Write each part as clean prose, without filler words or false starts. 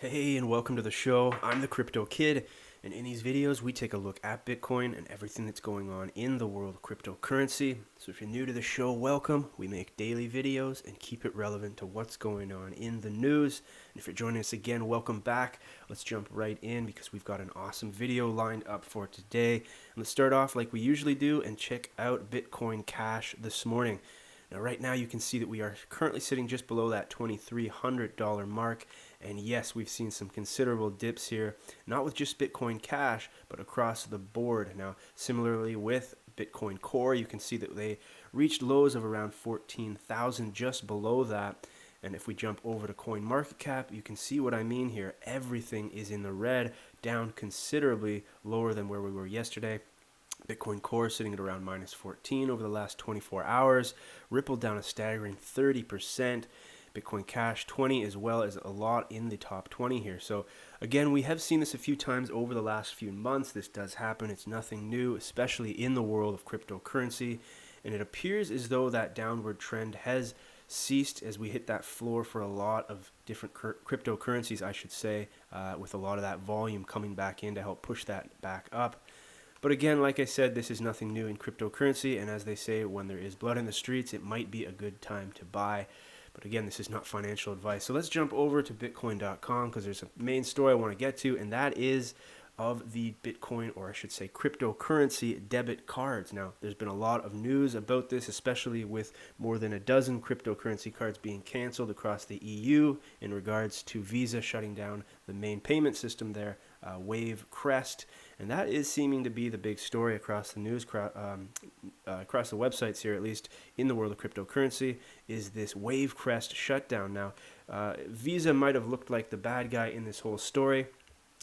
Hey, and welcome to the show. I'm the Crypto Kid, and in these videos, we take a look at Bitcoin and everything that's going on in the world of cryptocurrency. So if you're new to the show, welcome. We make daily videos and keep it relevant to what's going on in the news. And if you're joining us again, welcome back. Let's jump right in because we've got an awesome video lined up for today. And let's start off like we usually do and check out Bitcoin Cash this morning. Now, right now, you can see that we are currently sitting just below that $2,300 mark. And yes, we've seen some considerable dips here, not with just Bitcoin Cash, but across the board. Now, similarly with Bitcoin Core, you can see that they reached lows of around 14,000 just below that. And if we jump over to CoinMarketCap, you can see what I mean here. Everything is in the red, down considerably lower than where we were yesterday. Bitcoin Core sitting at around minus 14 over the last 24 hours. Ripple down a staggering 30%. Bitcoin Cash 20 as well as a lot in the top 20 here. So again, we have seen this a few times over the last few months. This does happen. It's nothing new, especially in the world of cryptocurrency. And it appears as though that downward trend has ceased as we hit that floor for a lot of different cryptocurrencies, I should say, with a lot of that volume coming back in to help push that back up. But again, like I said, this is nothing new in cryptocurrency, and as they say, when there is blood in the streets, it might be a good time to buy. But again, this is not financial advice. So let's jump over to Bitcoin.com because there's a main story I want to get to, and that is of the Bitcoin, or I should say cryptocurrency debit cards. Now, there's been a lot of news about this, especially with more than a dozen cryptocurrency cards being canceled across the EU in regards to Visa shutting down the main payment system there, WaveCrest. And that is seeming to be the big story across the news, across the websites here, at least in the world of cryptocurrency, is this WaveCrest shutdown. Now, Visa might have looked like the bad guy in this whole story,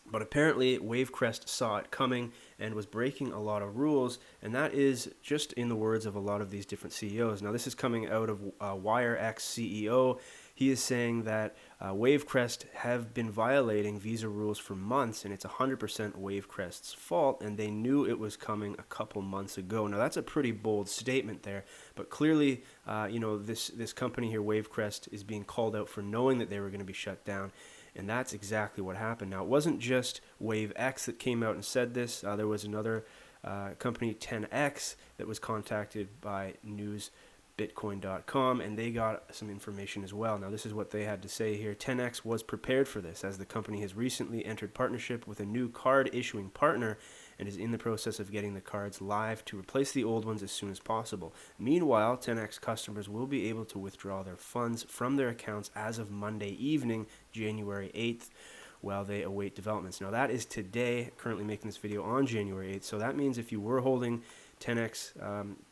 but apparently WaveCrest saw it coming and was breaking a lot of rules, and that is just in the words of a lot of these different CEOs. Now, this is coming out of WireX CEO. He is saying that WaveCrest have been violating Visa rules for months, and it's 100% WaveCrest's fault, and they knew it was coming a couple months ago. Now, that's a pretty bold statement there, but clearly, this company here, WaveCrest, is being called out for knowing that they were going to be shut down. And that's exactly what happened. Now, it wasn't just WaveX that came out and said this. There was another company, 10X, that was contacted by newsbitcoin.com, and they got some information as well. Now, this is what they had to say here. 10X was prepared for this, as the company has recently entered partnership with a new card issuing partner and is in the process of getting the cards live to replace the old ones as soon as possible. Meanwhile, 10X customers will be able to withdraw their funds from their accounts as of Monday evening, January 8th, while they await developments. Now, that is today, currently making this video on January 8th, so that means if you were holding 10X,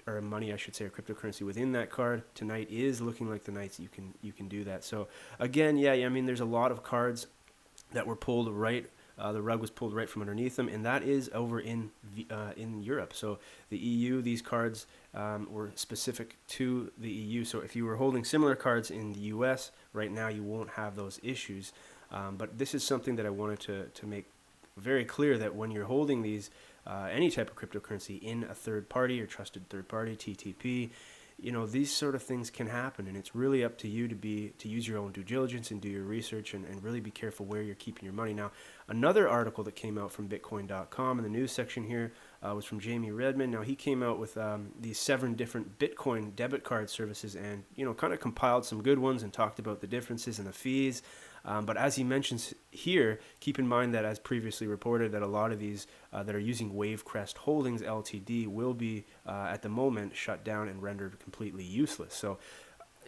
or money, I should say, or cryptocurrency within that card, tonight is looking like the nights you can do that. So again, I mean, there's a lot of cards that were pulled right. The rug was pulled right from underneath them, and that is over in Europe. So the EU, these cards were specific to the EU. So if you were holding similar cards in the US right now, you won't have those issues. But this is something that I wanted to make very clear, that when you're holding these, any type of cryptocurrency in a third party or trusted third party, TTP, these sort of things can happen, and it's really up to you to use your own due diligence and do your research and really be careful where you're keeping your money. Now, another article that came out from Bitcoin.com in the news section here was from Jamie Redmond. Now, he came out with these 7 different Bitcoin debit card services and, kind of compiled some good ones and talked about the differences and the fees. But as he mentions here, keep in mind that as previously reported, that a lot of these that are using WaveCrest Holdings Ltd will be at the moment shut down and rendered completely useless. So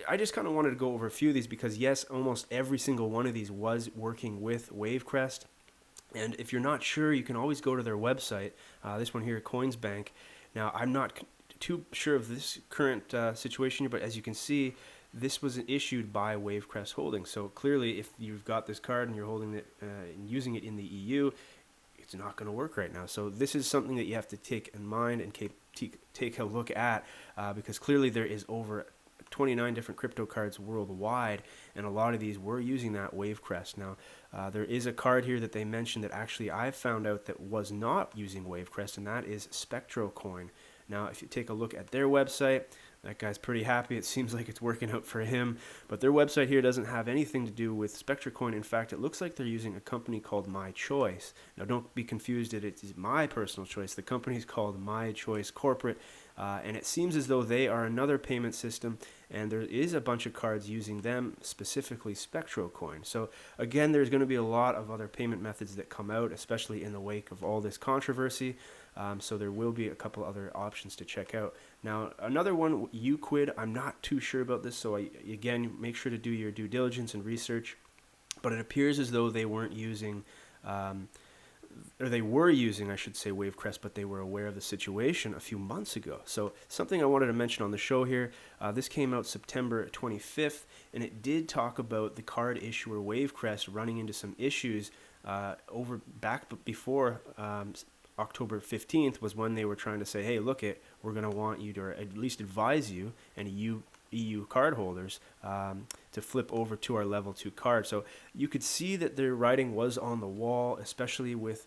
I just kind of wanted to go over a few of these because yes, almost every single one of these was working with WaveCrest. And if you're not sure, you can always go to their website. This one here, Coinsbank. Now, I'm not too sure of this current situation here, but as you can see, this was issued by WaveCrest Holdings. So clearly, if you've got this card and you're holding it and using it in the EU, it's not going to work right now. So this is something that you have to take in mind and take a look at because clearly there is over 29 different crypto cards worldwide, and a lot of these were using that WaveCrest. Now, there is a card here that they mentioned that actually I found out that was not using WaveCrest, and that is SpectroCoin. Now, if you take a look at their website, That guy's pretty happy. It seems like it's working out for him. But their website here doesn't have anything to do with SpectraCoin. In fact, it looks like they're using a company called My Choice. Now, don't be confused that it is my personal choice. The company is called My Choice Corporate. And it seems as though they are another payment system, and there is a bunch of cards using them, specifically SpectraCoin. So again, there's going to be a lot of other payment methods that come out, especially in the wake of all this controversy. So there will be a couple other options to check out. Now, another one, Uquid, I'm not too sure about this, so again, make sure to do your due diligence and research. But it appears as though they weren't using, or they were using, I should say, WaveCrest, but they were aware of the situation a few months ago. So something I wanted to mention on the show here, this came out September 25th, and it did talk about the card issuer WaveCrest running into some issues before October 15th was when they were trying to say, hey, look it, we're going to want you to, or at least advise you and EU card holders to flip over to our level 2 card. So you could see that their writing was on the wall, especially with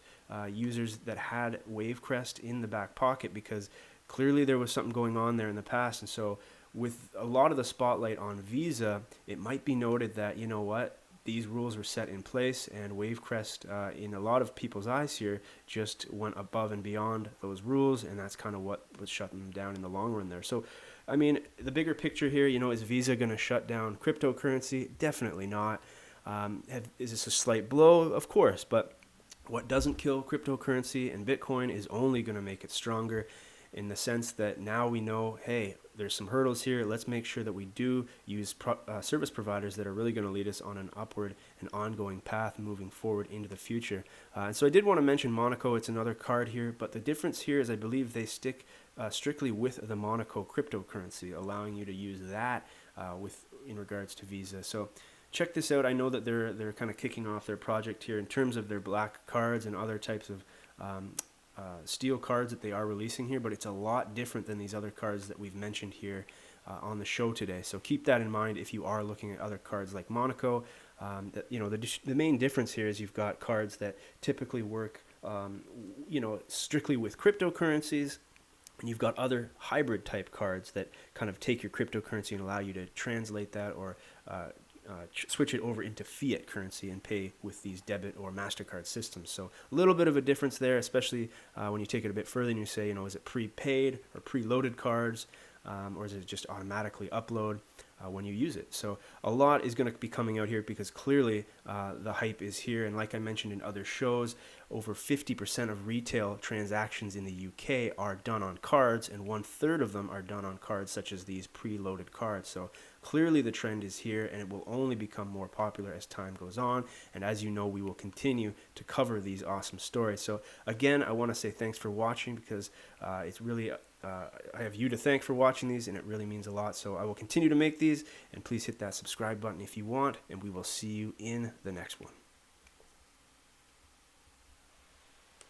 users that had WaveCrest in the back pocket, because clearly there was something going on there in the past. And so with a lot of the spotlight on Visa, it might be noted that, you know what, these rules were set in place, and WaveCrest, in a lot of people's eyes here, just went above and beyond those rules, and that's kind of what was shutting them down in the long run there. So, I mean, the bigger picture here, is Visa going to shut down cryptocurrency? Definitely not. Is this a slight blow? Of course, but what doesn't kill cryptocurrency and Bitcoin is only going to make it stronger, in the sense that now we know, hey, there's some hurdles here. Let's make sure that we do use service providers that are really going to lead us on an upward and ongoing path moving forward into the future. And so I did want to mention Monaco. It's another card here, but the difference here is I believe they stick strictly with the Monaco cryptocurrency, allowing you to use that in regards to Visa. So check this out. I know that they're kind of kicking off their project here in terms of their black cards and other types of steel cards that they are releasing here, but it's a lot different than these other cards that we've mentioned here on the show today. So keep that in mind if you are looking at other cards like Monaco. The main difference here is you've got cards that typically work strictly with cryptocurrencies, and you've got other hybrid type cards that kind of take your cryptocurrency and allow you to translate that or switch it over into fiat currency and pay with these debit or MasterCard systems. So a little bit of a difference there, especially when you take it a bit further and you say, is it prepaid or preloaded cards, or is it just automatically upload when you use it? So a lot is going to be coming out here, because clearly the hype is here. And like I mentioned in other shows, over 50% of retail transactions in the UK are done on cards, and 1/3 of them are done on cards such as these preloaded cards. So clearly the trend is here, and it will only become more popular as time goes on. And as you know, we will continue to cover these awesome stories. So again, I want to say thanks for watching, because it's really I have you to thank for watching these, and it really means a lot. So I will continue to make these, and please hit that subscribe button if you want, and we will see you in the next one.